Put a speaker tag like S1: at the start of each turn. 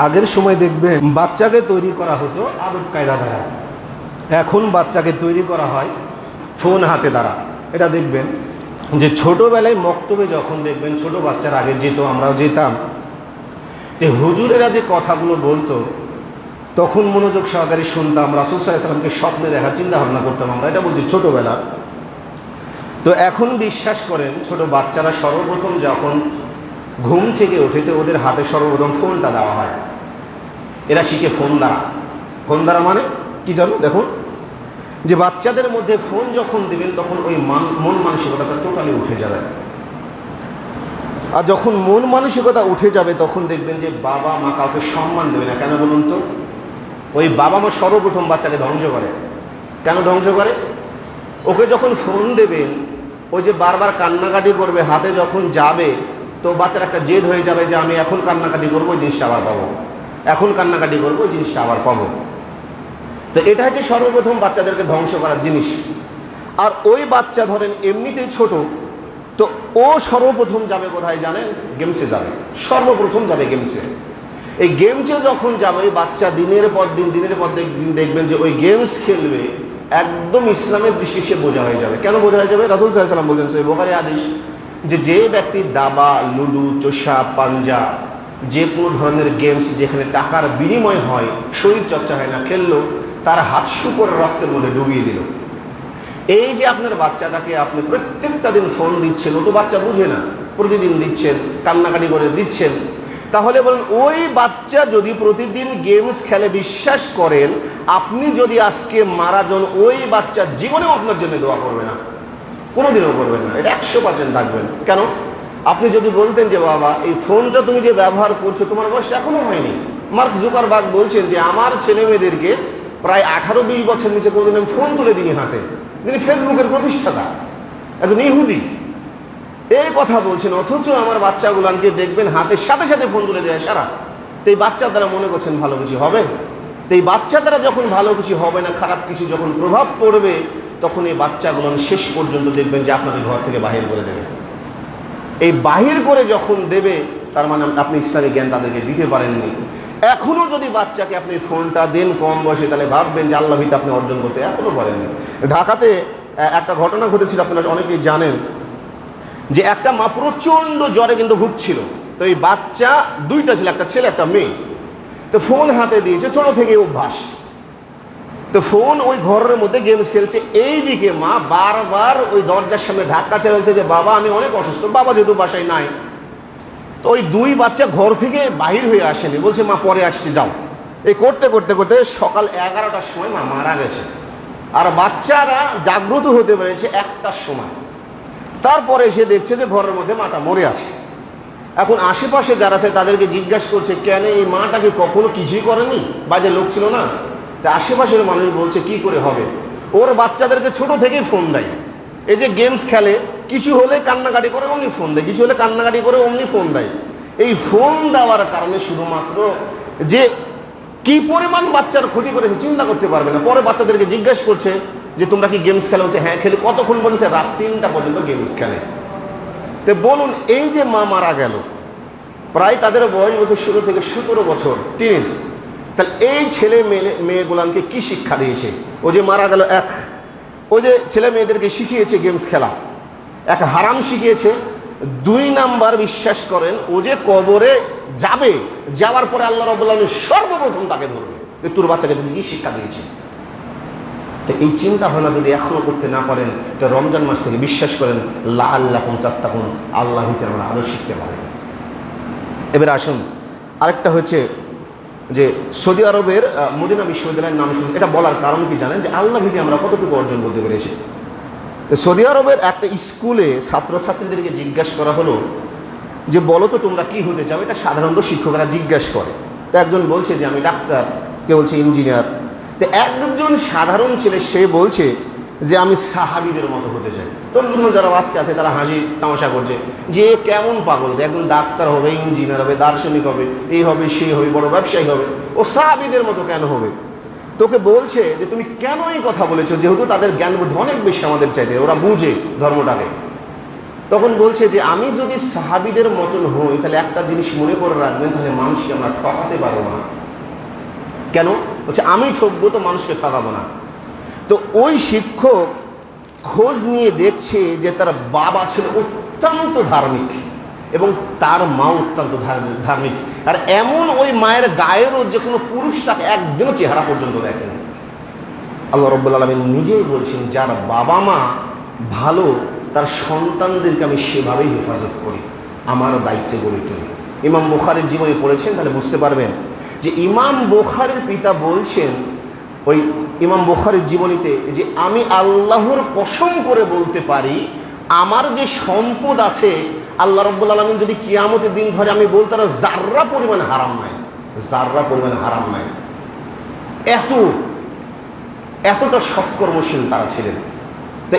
S1: আগের সময় দেখবেন বাচ্চাকে তৈরি করা হতো আদব কায়দা দ্বারা, এখন বাচ্চাকে তৈরি করা হয় ফোন হাতে দ্বারা। এটা দেখবেন যে ছোটোবেলায় মক্তবে যখন দেখবেন ছোট বাচ্চার আগে যেত, আমরাও যেতাম, এই হুজুরেরা যে কথাগুলো বলতো তখন মনোযোগ সহকারে শুনতাম, রাসূল সাল্লাল্লাহু আলাইহি ওয়াসাল্লামকে স্বপ্নে দেখা চিন্তা ভাবনা করতাম আমরা, এটা বলছি ছোটোবেলা। তো এখন বিশ্বাস করেন ছোট বাচ্চারা সর্বপ্রথম যখন ঘুম থেকে ওঠে তো ওদের হাতে সর্বপ্রথম ফোনটা দেওয়া হয়, এরা শিখে ফোন দ্বারা। ফোন দ্বারা মানে কি জানো, দেখুন যে বাচ্চাদের মধ্যে ফোন যখন দেবেন তখন ওই মন মানসিকতাটা টোটালি উঠে যাবে। আর যখন মন মানসিকতা উঠে যাবে তখন দেখবেন যে বাবা মা কাউকে সম্মান দেবে না। কেন বলুন তো? ওই বাবা মা সর্বপ্রথম বাচ্চাকে ধ্বংস করে। কেন ধ্বংস করে? ওকে যখন ফোন দেবেন ওই যে বারবার কান্নাকাটি করবে, হাতে যখন যাবে তো বাচ্চার একটা জেদ হয়ে যাবে যে আমি এখন কান্নাকাটি করবো ওই জিনিসটা আবার পাবো, এখন কান্নাকাটি করবো ওই জিনিসটা আবার পাবো। তো এটা হচ্ছে সর্বপ্রথম বাচ্চাদেরকে ধ্বংস করার জিনিস। আর ওই বাচ্চা ধরেন এমনিতেই ছোট, তো ও সর্বপ্রথম যাবে কোথায় জানেন? গেমসে যাবে, সর্বপ্রথম যাবে গেমসে। এই গেমসে যখন যাবে ওই বাচ্চা দিনের পর দিন দেখবেন যে ওই গেমস খেলবে, একদম ইসলামের দৃষ্টি সে বোঝা হয়ে যাবে। কেন বোঝা হয়ে যাবে? রাসূল সাল্লাল্লাহু আলাইহি ওয়াসাল্লাম বলছেন সহিহ বুখারী হাদিস যে ব্যক্তি দাবা, লুডু, চোষা, পাঞ্জা, যে কোনো ধরনের গেমস যেখানে টাকার বিনিময় হয়, শরীর চর্চা হয় না, খেললো, তার হাত শুকর রক্তের মধ্যে ডুবিয়ে দিল। এই যে আপনার বাচ্চাটাকে আপনি প্রত্যেকটা দিন ফোন দিচ্ছেন, ও তো বাচ্চা বুঝে না, প্রতিদিন দিচ্ছেন, কান্নাকাটি করে দিচ্ছেন, তাহলে বলেন ওই বাচ্চা যদি প্রতিদিন গেমস খেলে, বিশ্বাস করেন আপনি যদি আজকে মারা যান ওই বাচ্চা জীবনেও আপনার জন্য দোয়া করবে না, কোনোদিনও করবেন না, এটা 100% থাকবেন। কেন? আপনি যদি বলতেন যে বাবা এই ফোনটা তুমি যে ব্যবহার করছো তোমার বয়স এখনো হয়নি। মার্ক জুকারবার্গ বলছেন যে আমার ছেলে মেয়েদেরকে প্রায় 18-20 বছর নিচে কোনোদিন আমি ফোন তুলে দিনই হাতে। যিনি ফেসবুকের প্রতিষ্ঠাতা, একজন ইহুদি, এই কথা বলছেন, অথচ আমার বাচ্চাগুলানকে দেখবেন হাতের সাথে সাথে ফোন তুলে দেয় সারা। তো এই বাচ্চার দ্বারা মনে করছেন ভালো কিছু হবে? তো এই বাচ্চার দ্বারা যখন ভালো কিছু হবে না, খারাপ কিছু যখন প্রভাব পড়বে, তখন এই বাচ্চাগুলো শেষ পর্যন্ত দেখবেন যে আপনাদের ঘর থেকে বাহির করে দেবে। এই বাহির করে যখন দেবে তার মানে আপনি ইসলামী জ্ঞান তাদেরকে দিতে পারেননি। এখনও যদি বাচ্চাকে আপনি ফোনটা দেন কম বয়সে, তাহলে ভাববেন যে আল্লাহ ভীতি আপনি অর্জন করতে এখনও পারেননি। ঢাকাতে একটা ঘটনা ঘটেছিল, আপনারা অনেকেই জানেন, যে একটা মা প্রচণ্ড জ্বরে কিন্তু ভুগছিল। তো এই বাচ্চা দুইটা ছিল, একটা ছেলে একটা মেয়ে। তো ফোন হাতে দিয়েছে, ছোট থেকে অভ্যাস। তো ফোন ওই ঘরের মধ্যে গেমস খেলছে, এইদিকে মা বারবার ওই দরজার সামনে ধাক্কা চালাচ্ছে যে বাবা আমি অনেক অসুস্থ। বাবা যেহেতু বাসায় নাই, তো ওই দুই বাচ্চা ঘর থেকে বাহির হয়ে আসেনি, বলছে মা পরে আসছে যাও। এই করতে করতে করতে সকাল 11টার সময় মা মারা গেছে। আর বাচ্চারা জাগ্রত হতে পেরেছে 1টার সময়। তারপরে এসে দেখছে যে ঘরের মধ্যে মাটা মরে আছে। এখন আশেপাশে যারা আছে তাদেরকে জিজ্ঞাসা করছে কেন এই মাটাকে কখনো কিছুই করেনি, বাজে লোক ছিল না? তা আশেপাশের মানুষ বলছে কি করে হবে, ওর বাচ্চাদেরকে ছোট থেকেই ফোন দেয়। এই যে গেমস খেলে, কিছু হলে কান্নাকাটি করে অমনি ফোন দেয়, কিছু হলে কান্নাকাটি করে অমনি ফোন দেয়। এই ফোন দেওয়ার কারণে শুধুমাত্র যে কি পরিমাণ বাচ্চার ক্ষতি করেছে চিন্তা করতে পারবে না। পরে বাচ্চাদেরকে জিজ্ঞাসা করছে যে তোমরা কি গেমস খেলা? হচ্ছে হ্যাঁ খেলে। কতক্ষণ বলছে? রাত 3টা পর্যন্ত গেমস খেলে। তো বলুন এই যে মা মারা গেল, প্রায় তাদের বয়স বলছে 16 থেকে 17 বছর, টিনেজ। তাহলে এই ছেলে মেয়েগুলানকে কি শিক্ষা দিয়েছে? ও যে মারা গেল, ও যে ছেলে মেয়েদেরকে শিখিয়েছে গেমস খেলা, এক হারাম শিখিয়েছে। 2 নাম্বার বিশ্বাস করেন ও যে কবরে যাবে, যাওয়ার পরে আল্লাহ রাব্বুল আলামিন সর্বপ্রথম তাকে ধরবে যে তোর বাচ্চাকে তুমি কি শিক্ষা দিয়েছে। তো এই চিন্তা ভাবনা যদি এখনো করতে না পারেন, তো রমজান মাস থেকে বিশ্বাস করেন লাআল্লাকুম তাত্তাকুন, আল্লাহ ভীতি আমরা আরও শিখতে পারি। এবার আসুন আরেকটা হচ্ছে যে সৌদি আরবের মদিনা বিশ্ববিদ্যালয়ের নাম শুনছি। এটা বলার কারণ কি জানেন? যে আল্লাহ ভীতি আমরা কতটুকু অর্জন করতে পেরেছি। তো সৌদি আরবের একটা স্কুলে ছাত্রছাত্রীদেরকে জিজ্ঞাসা করা হলো যে বলো তো তোমরা কি হতে চাও? এটা সাধারণত শিক্ষকরা জিজ্ঞাসা করে। তো একজন বলছে যে আমি ডাক্তার, কেউ বলছে ইঞ্জিনিয়ার। তো একজন সাধারণ ছেলে সে বলছে যে আমি সাহাবীদের মতো হতে চাই। তখন যারা বাচ্চা আছে তারা হাসি তামাশা করছে যে কেমন পাগল, একজন ডাক্তার হবে, ইঞ্জিনিয়ার হবে, দার্শনিক হবে, এই হবে সেই হবে, বড় ব্যবসায়ী হবে, ও সাহাবীদের মতো কেন হবে? তোকে বলছে যে তুমি কেন এই কথা বলেছো, যেহেতু তাদের জ্ঞান বুদ্ধি অনেক বেশি আমাদের চাইতে, ওরা বুঝে ধর্মটাকে। তখন বলছে যে আমি যদি সাহাবীদের মতন হই তাহলে একটা জিনিস মনে করে রাখবেন, তাহলে মানুষকে আমরা ঠকাতে পারবো না। কেন? বলছে আমি ঠকবো তো মানুষকে ঠকাবো না। তো ওই শিক্ষক খোঁজ নিয়ে দেখছে যে তার বাবা ছিল অত্যন্ত ধার্মিক এবং তার মা অত্যন্ত ধার্মিক, আর এমন ওই মায়ের গায়েরও যে কোনো পুরুষ তাকে একদিনও চেহারা পর্যন্ত দেখেনি। আল্লাহ রাব্বুল আলামিন নিজেই বলছেন, যার বাবা মা ভালো তার সন্তানদেরকে আমি সেভাবেই হেফাজত করি, আমার দায়িত্বে গড়ে তুলি। ইমাম বুখারীর জীবনে পড়েছেন, তাহলে বুঝতে পারবেন যে ইমাম বুখারীর পিতা বলছেন ওই ইমাম বুখারীর জীবনীতে যে আমি আল্লাহর কসম করে বলতে পারি আমার যে সম্পদ আছে আল্লাহ রাব্বুল আলামিন যদি কিয়ামতের দিন ধরে আমি বলতে আর জাররা পরিমাণ হারাম নাই, জাররা পরিমাণ হারাম নাই। এতটা সৎকর্মশীল তারা ছিলেন। তা